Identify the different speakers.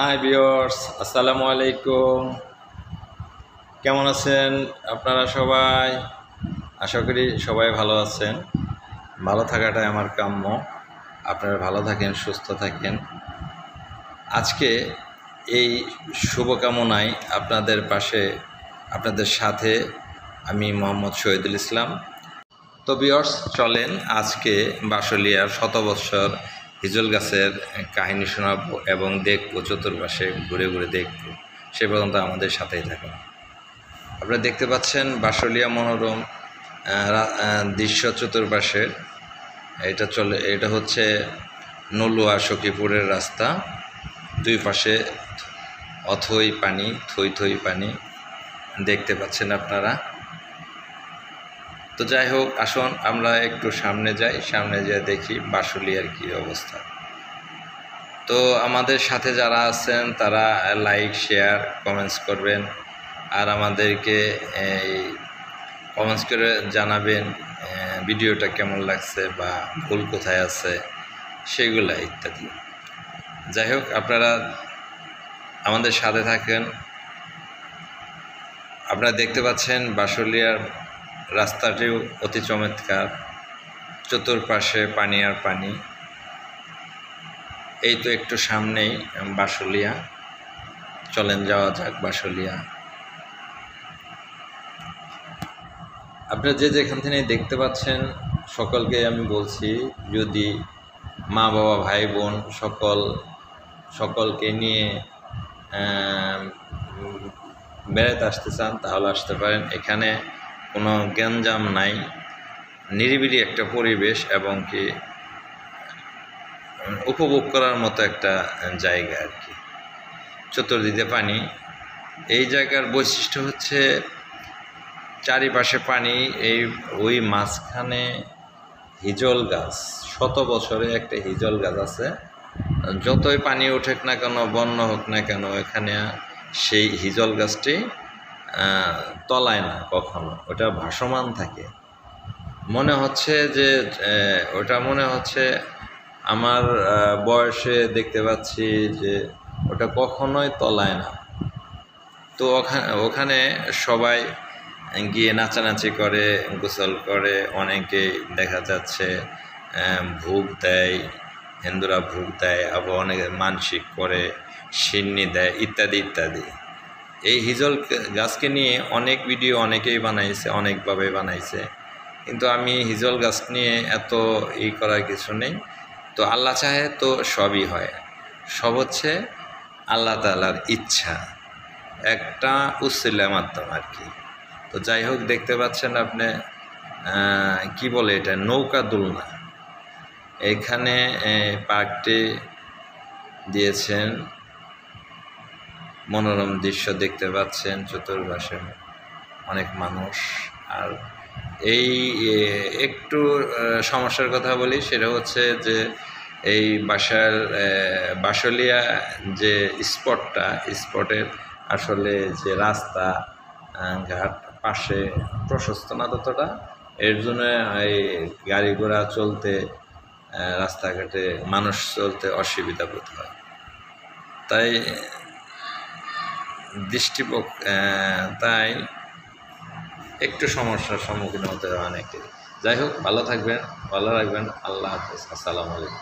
Speaker 1: Hi viewers, আসসালামু আলাইকুম। কেমন আছেন আপনারা সবাই? আশা করি সবাই ভালো আছেন। ভালো থাকাটাই আমার কাম্য। আপনারা ভালো থাকেন, সুস্থ থাকেন। আজকে এই শুভকামনায় আপনাদের পাশে, আপনাদের সাথে আমি মোহাম্মদ শহীদুল ইসলাম। তো ভিউয়ার্স, চলেন আজকে বাঁশলিয়ার শতবৎসর হিজল গাছের কাহিনী শোনাবো এবং দেখবো, চতুর্পাশে ঘুরে ঘুরে দেখবো। সে পর্যন্ত আমাদের সাথেই থাকুন। আপনারা দেখতে পাচ্ছেন বাঁশলিয়া মনোরম দৃশ্য চতুর্পাশের। এটা হচ্ছে নলুয়া সখীপুরের রাস্তা। দুই পাশে অথই পানি, থই থই পানি দেখতে পাচ্ছেন আপনারা। তো যাই হোক, আসুন আমরা একটু সামনে যাই, সামনে যেয়ে দেখি বাঁশলিয়ার কী অবস্থা। তো আমাদের সাথে যারা আছেন তারা লাইক, শেয়ার, কমেন্টস করবেন, আর আমাদেরকে এই কমেন্টস করে জানাবেন ভিডিওটা কেমন লাগছে বা ভুল কোথায় আছে সেগুলা ইত্যাদি। যাই হোক, আপনারা আমাদের সাথে থাকেন। আপনারা দেখতে পাচ্ছেন বাঁশলিয়ার রাস্তাটিও অতি চমৎকার, চতুর্পাশে পানি আর পানি। এই তো একটু সামনেই বাঁশলিয়া। চলেন যাওয়া যাক বাঁশলিয়া। আপনারা যে যেখান থেকে দেখতে পাচ্ছেন সকলকে আমি বলছি, যদি মা বাবা ভাই বোন সকলকে নিয়ে বেড়াতে আসতে চান তাহলে আসতে পারেন। এখানে কোনো গ্যাঞ্জাম নাই, নিরিবিলি একটা পরিবেশ এবং কি উপভোগ করার মতো একটা জায়গা আর কি। চতুর্দিকে পানি। এই জায়গার বৈশিষ্ট্য হচ্ছে চারিপাশে পানি, ওই মাঝখানে হিজল গাছ, 100 বছরে একটা হিজল গাছ আছে। যতই পানি উঠেক না কেন, বন্যা হোক না কেন, এখানে সেই হিজল গাছটি তলায় না কখনো, ওটা ভাসমান থাকে। মনে হচ্ছে যে আমার বয়সে দেখতে পাচ্ছি যে ওটা কখনোই তলায় না। তো ওখানে সবাই গিয়ে নাচানাচি করে, গোসল করে, অনেকেই দেখা যাচ্ছে ভোগ দেয়, হিন্দুরা ভোগ দেয়, আবার অনেকে মানসিক করে, সিন্নি দেয়, ইত্যাদি ইত্যাদি। এই হিজল গাছকে নিয়ে অনেক ভিডিও অনেকেই বানাইছে, অনেকভাবে বানাইছে, কিন্তু আমি হিজল গাছ নিয়ে এত করার কিছু নেই। তো আল্লাহ চাহে তো সবই হয়, সব হচ্ছে আল্লাহ তাআলার ইচ্ছা, একটা উসিলার মাধ্যম আর কি। তো যাই হোক, দেখতে পাচ্ছেন আপনি কি বলে এটা, নৌকা দোলনা। এখানে পার্কটি দিয়েছেন, মনোরম দৃশ্য দেখতে পাচ্ছেন, চতুর্পাশে অনেক মানুষ। আর এই একটু সমস্যার কথা বলি, সেটা হচ্ছে যে এই বাঁশলিয়া যে স্পটের আসলে যে রাস্তা ঘাট পাশে প্রশস্ত না ততটা, এর জন্য এই গাড়ি ঘোড়া চলতে, রাস্তাঘাটে মানুষ চলতে অসুবিধা বোধ হয়। তাই তাই একটু সমস্যার সম্মুখীন হতে হয় অনেকে। যাই হোক, ভালো থাকবেন, ভালো রাখবেন। আল্লাহ হাফেজ, আসসালামু আলাইকুম।